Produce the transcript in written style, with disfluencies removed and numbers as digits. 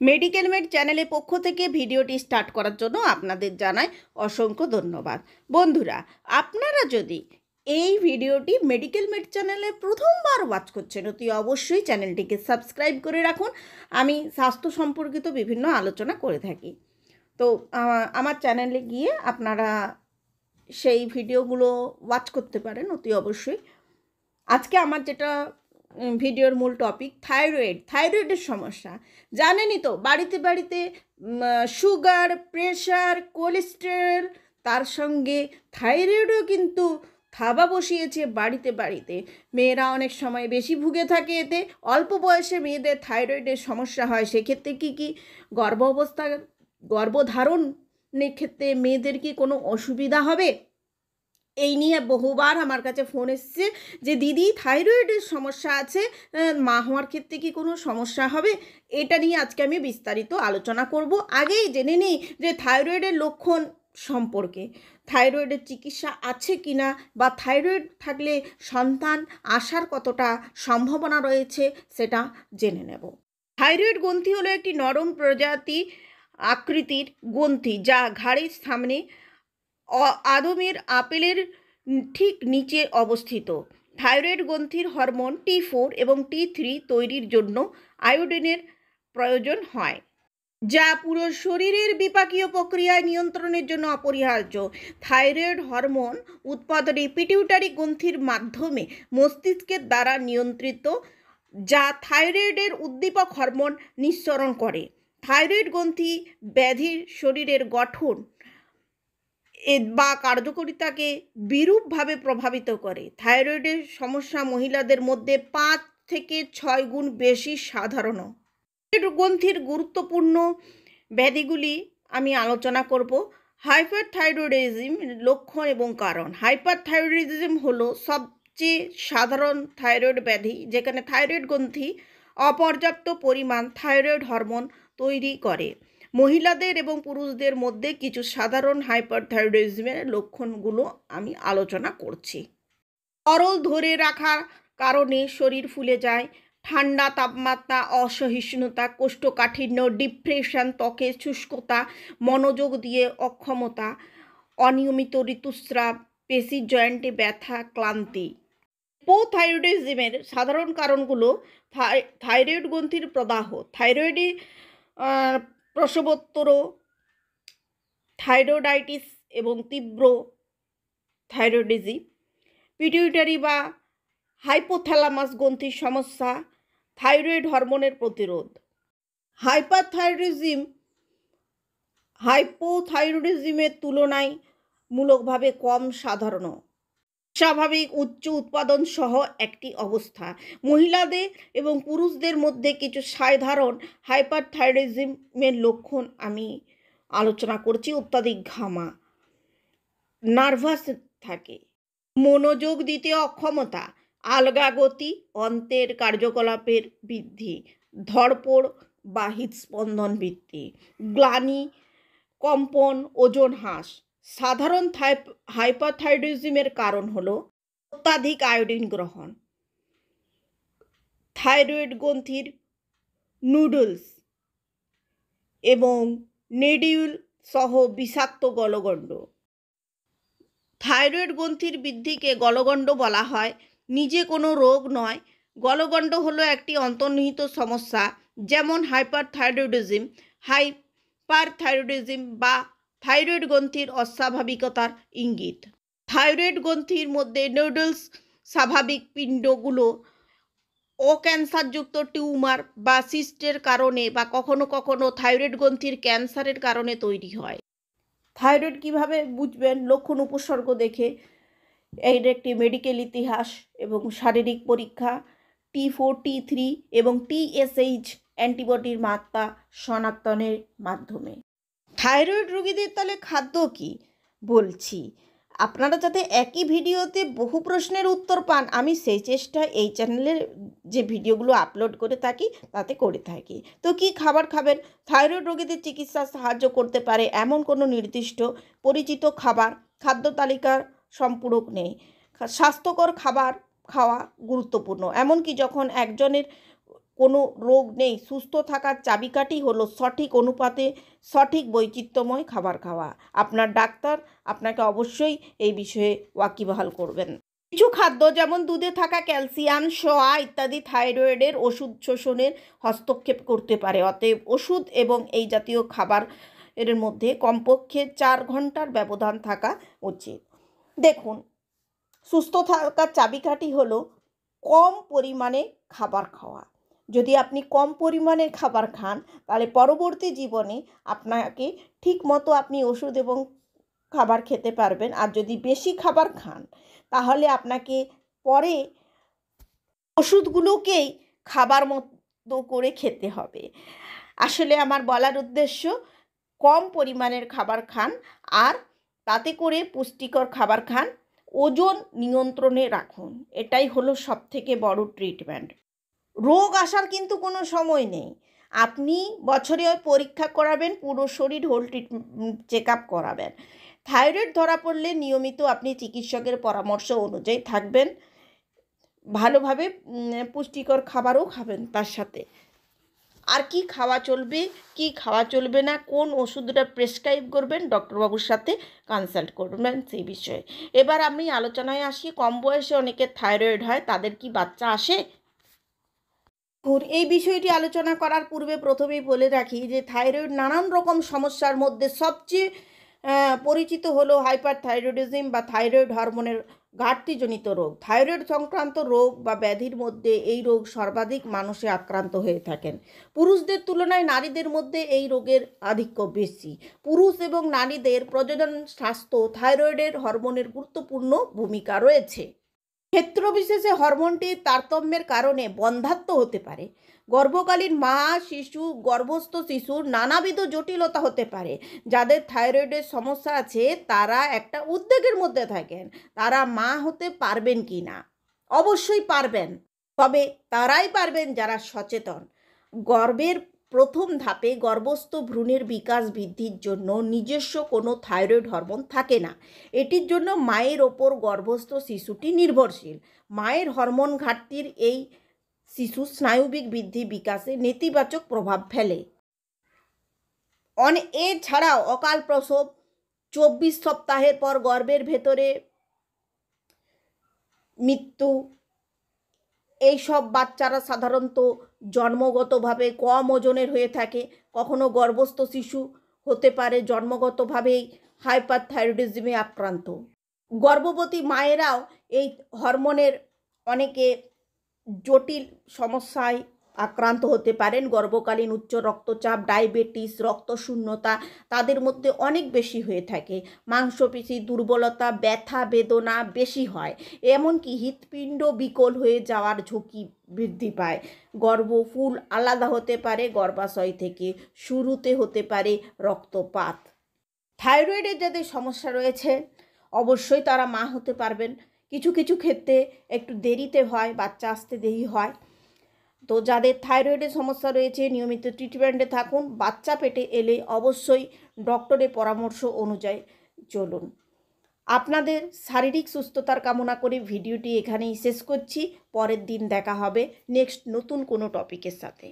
Medical made চ্যানেলের পক্ষ থেকে ভিডিওটি স্টার্ট করার জন্য আপনাদের জানাই অসংখ্য ধন্যবাদ। বন্ধুরা, আপনারা যদি এই ভিডিওটি মেডিকেল মেড চ্যানেলে প্রথমবার ওয়াচ করছেন, অতি অবশ্যই চ্যানেলটিকে সাবস্ক্রাইব করে রাখুন। আমি স্বাস্থ্য সম্পর্কিত বিভিন্ন আলোচনা করে থাকি। তো আমার চ্যানেলে গিয়ে আপনারা সেই ভিডিওগুলো ওয়াচ করতে পারেন অতি অবশ্যই। আজকে আমার যেটা ভিডিওর মূল টপিক থাইরয়েডের সমস্যা। জানেনই তো, বাড়িতে বাড়িতে সুগার, প্রেশার, কোলেস্টেরল, তার সঙ্গে থাইরয়েডও কিন্তু থাবা বসিয়েছে বাড়িতে বাড়িতে। মেয়েরা অনেক সময় বেশি ভুগে থাকে এতে। অল্প বয়সে মেয়েদের থাইরয়েডের সমস্যা হয়। সেক্ষেত্রে কি গর্ভধারণের ক্ষেত্রে মেয়েদের কি কোনো অসুবিধা হবে? এই নিয়ে বহুবার আমার কাছে ফোন এসছে যে দিদি থাইরয়েডের সমস্যা আছে, মা হওয়ার ক্ষেত্রে কি কোনো সমস্যা হবে? এটা নিয়ে আজকে আমি বিস্তারিত আলোচনা করব। আগেই জেনে নিই যে থাইরয়েডের লক্ষণ সম্পর্কে, থাইরয়েডের চিকিৎসা আছে কি না, বা থাইরয়েড থাকলে সন্তান আসার কতটা সম্ভাবনা রয়েছে সেটা জেনে নেব। থাইরয়েড গ্রন্থি হলো একটি নরম প্রজাতি আকৃতির গ্রন্থি যা ঘাড়ের সামনে আদমের আপেলের ঠিক নিচে অবস্থিত। থাইরয়েড গ্রন্থির হরমোন T4 এবং T3 তৈরির জন্য আয়োডিনের প্রয়োজন হয়, যা পুরো শরীরের বিপাকীয় প্রক্রিয়ায় নিয়ন্ত্রণের জন্য অপরিহার্য। থাইরয়েড হরমোন উৎপাদনে পিটিউটারি গ্রন্থির মাধ্যমে মস্তিষ্কের দ্বারা নিয়ন্ত্রিত, যা থাইরয়েডের উদ্দীপক হরমোন নিঃসরণ করে। থাইরয়েড গ্রন্থি ব্যাধির শরীরের গঠন বা কার্যকারিতাকে বিরূপভাবে প্রভাবিত করে। থাইরয়েডের সমস্যা মহিলাদের মধ্যে 5 থেকে 6 গুণ বেশি সাধারণ। থাইরয়েড গ্রন্থির গুরুত্বপূর্ণ ব্যাধিগুলি আমি আলোচনা করব। হাইপারথাইরয়েডিজম লক্ষণ এবং কারণ। হাইপারথাইরয়েডিজম হলো সবচেয়ে সাধারণ থাইরয়েড ব্যাধি, যেখানে থাইরয়েড গ্রন্থি অপর্যাপ্ত পরিমাণ থাইরয়েড হরমোন তৈরি করে। মহিলাদের এবং পুরুষদের মধ্যে কিছু সাধারণ হাইপারথাইরয়েডিজমের লক্ষণগুলো আমি আলোচনা করছি। তরল ধরে রাখার কারণে শরীর ফুলে যায়, ঠান্ডা তাপমাত্রা, অসহিষ্ণুতা, কোষ্ঠকাঠিন্য, ডিপ্রেশন, ত্বকের শুষ্কতা, মনোযোগ দিয়ে অক্ষমতা, অনিয়মিত ঋতুস্রাব, পেশির জয়েন্টে ব্যথা, ক্লান্তি। হাইপোথাইরয়েডিজমের সাধারণ কারণগুলো: থাইরয়েড গ্রন্থির প্রদাহ, থাইরয়েডে প্রসবোত্তর থাইরয়েডাইটিস এবং তীব্র থাইরয়েডিজম, পিটুইটারি বা হাইপোথ্যালামাস গ্রন্থির সমস্যা, থাইরয়েড হরমোনের প্রতিরোধ। হাইপোথাইরয়েডিজমের তুলনায় মূলকভাবে কম সাধারণ, স্বাভাবিক উচ্চ উৎপাদন সহ একটি অবস্থা। মহিলাদের এবং পুরুষদের মধ্যে কিছু সাধারণ হাইপারথাইরয়েডিজমের লক্ষণ আমি আলোচনা করছি। অত্যাধিক ঘামা, নার্ভাস থাকে, মনোযোগ দিতে অক্ষমতা, আলগা গতি, অন্ত্রের কার্যকলাপের বৃদ্ধি, ধড়পড় বা হৃদস্পন্দন বৃদ্ধি, গ্লানি, কম্পন, ওজন হ্রাস। সাধারণ হাইপারথাইরয়েডিজমের কারণ হলো অত্যাধিক আয়োডিন গ্রহণ, থাইরয়েড গ্রন্থির নুডলস এবং নেডিউল সহ বিষাক্ত গলগণ্ড। থাইরয়েড গ্রন্থির বৃদ্ধিকে গলগণ্ড বলা হয়, নিজে কোনো রোগ নয়। গলগণ্ড হলো একটি অন্তর্নিহিত সমস্যা, যেমন হাইপারথাইরয়েডিজম, হাইপারথাইরয়েডিজম বা থাইরয়েড গ্রন্থির অস্বাভাবিকতার ইঙ্গিত। থাইরয়েড গ্রন্থির মধ্যে নুডলস স্বাভাবিক পিণ্ডগুলো ক্যান্সারযুক্ত টিউমার বা সিস্টের কারণে বা কখনো কখনো থাইরয়েড গ্রন্থির ক্যান্সারের কারণে তৈরি হয়। থাইরয়েড কিভাবে বুঝবেন? লক্ষণ উপসর্গ দেখে। এর একটি মেডিকেল ইতিহাস এবং শারীরিক পরীক্ষা, T4, T3 এবং TSH অ্যান্টিবডির মাত্রা শনাক্তনের মাধ্যমে। থাইরয়েড রোগীদের তাহলে খাদ্য কি বলছি, আপনারা যাতে একই ভিডিওতে বহু প্রশ্নের উত্তর পান, আমি সেই চেষ্টা এই চ্যানেলের যে ভিডিওগুলো আপলোড করে থাকি তাতে করে থাকি। তো কি খাবার খাবেন? থাইরয়েড রোগীদের চিকিৎসা সাহায্য করতে পারে এমন কোনো নির্দিষ্ট পরিচিত খাদ্য তালিকার সম্পূরক নেই। স্বাস্থ্যকর খাবার খাওয়া গুরুত্বপূর্ণ, এমনকি যখন একজনের কোনো রোগ নেই। সুস্থ থাকার চাবিকাঠি হলো সঠিক অনুপাতে সঠিক বৈচিত্র্যময় খাবার খাওয়া। আপনার ডাক্তার আপনাকে অবশ্যই এই বিষয়ে ওয়াকিবহাল করবেন। কিছু খাদ্য যেমন দুধে থাকা ক্যালসিয়াম, সোয়া ইত্যাদি থাইরয়েডের ওষুধ শোষণের হস্তক্ষেপ করতে পারে। অতএব ওষুধ এবং এই জাতীয় খাবার এর মধ্যে কমপক্ষে 4 ঘন্টার ব্যবধান থাকা উচিত। দেখুন, সুস্থ থাকার চাবিকাঠি হলো কম পরিমাণে খাবার খাওয়া। যদি আপনি কম পরিমাণে খাবার খান তাহলে পরবর্তী জীবনে আপনাকে ঠিকমতো আপনি ওষুধ এবং খাবার খেতে পারবেন। আর যদি বেশি খাবার খান তাহলে আপনাকে পরে ওষুধগুলোকেই খাবার মতো করে খেতে হবে। আসলে আমার বলার উদ্দেশ্য, কম পরিমাণের খাবার খান আর তাতে করে পুষ্টিকর খাবার খান, ওজন নিয়ন্ত্রণে রাখুন। এটাই হলো সবথেকে বড় ট্রিটমেন্ট। রোগ আসার কিন্তু কোনো সময় নেই। আপনি বছরে পরীক্ষা করাবেন, পুরো শরীর হোল চেক আপ করাবেন। থাইরয়েড ধরা পড়লে নিয়মিত আপনি চিকিৎসকের পরামর্শ অনুযায়ী থাকবেন, ভালোভাবে পুষ্টিকর খাবারও খাবেন তার সাথে। আর কি খাওয়া চলবে, কি খাওয়া চলবে না, কোন ওষুধটা প্রেসক্রাইব করবেন, ডক্টরবাবুর সাথে কনসাল্ট করবেন সেই বিষয়ে। এবার আমি আলোচনায় আসি, কম বয়সে অনেকের থাইরয়েড হয়, তাদের কি বাচ্চা আসে? এই বিষয়টি আলোচনা করার পূর্বে প্রথমেই বলে রাখি যে থাইরয়েড নানান রকম সমস্যার মধ্যে সবচেয়ে পরিচিত হলো হাইপারথাইরয়েডিজম বা থাইরয়েড হরমোনের ঘাটতিজনিত রোগ। থাইরয়েড সংক্রান্ত রোগ বা ব্যাধির মধ্যে এই রোগ সর্বাধিক মানুষে আক্রান্ত হয়ে থাকেন। পুরুষদের তুলনায় নারীদের মধ্যে এই রোগের আধিক্য বেশি। পুরুষ এবং নারীদের প্রজনন স্বাস্থ্য থাইরয়েডের হরমোনের গুরুত্বপূর্ণ ভূমিকা রয়েছে। ক্ষেত্রবিশেষে হরমোনটির তারতম্যের কারণে বন্ধ্যাত্ব হতে পারে। গর্ভকালীন মা, শিশু, গর্ভস্থ শিশুর নানাবিধ জটিলতা হতে পারে। যাদের থাইরয়েডের সমস্যা আছে তারা একটা উদ্বেগের মধ্যে থাকেন, তারা মা হতে পারবেন কি না। অবশ্যই পারবেন, তবে তারাই পারবেন যারা সচেতন। গর্ভের প্রথম ধাপে গর্ভস্থ ভ্রূণের বিকাশ বৃদ্ধির জন্য নিজস্ব কোনো থাইরয়েড হরমোন থাকে না। এটির জন্য মায়ের ওপর গর্ভস্থ শিশুটি নির্ভরশীল। মায়ের হরমোন ঘাটতির এই শিশু স্নায়ুবিক বৃদ্ধি বিকাশে নেতিবাচক প্রভাব ফেলে। এছাড়াও অকাল প্রসব, 24 সপ্তাহের পর গর্ভের ভেতরে মৃত্যু, এইসব বাচ্চারা সাধারণত জন্মগতভাবে কম ওজনের হয়ে থাকে। কখনো গর্ভস্থ শিশু হতে পারে জন্মগতভাবেই হাইপারথাইরয়েডিজমে আক্রান্ত। গর্ভবতী মায়েরাও এই হরমোনের অনেকে জটিল সমস্যায় আক্রান্ত হতে পারেন। গর্ভকালীন উচ্চ রক্তচাপ, ডায়াবেটিস, রক্তশূন্যতা তাদের মধ্যে অনেক বেশি হয়ে থাকে। মাংসপেশি দুর্বলতা, ব্যথা বেদনা বেশি হয়, এমনকি হৃৎপিণ্ড বিকল হয়ে যাওয়ার ঝুঁকি বৃদ্ধি পায়। গর্ভফুল আলাদা হতে পারে গর্ভাশয় থেকে, শুরুতে হতে পারে রক্তপাত। থাইরয়েডের যাদের সমস্যা রয়েছে অবশ্যই তারা মা হতে পারবেন। কিছু কিছু ক্ষেত্রে একটু দেরিতে হয়, বাচ্চা আসতে দেরি হয়। তো যাদের থাইরয়েডের সমস্যা রয়েছে নিয়মিত ট্রিটমেন্টে থাকুন। বাচ্চা পেটে এলে অবশ্যই ডক্টরের পরামর্শ অনুযায়ী চলুন। আপনাদের শারীরিক সুস্থতার কামনা করে ভিডিওটি এখানেই শেষ করছি। পরের দিন দেখা হবে নেক্সট নতুন কোনো টপিকের সাথে।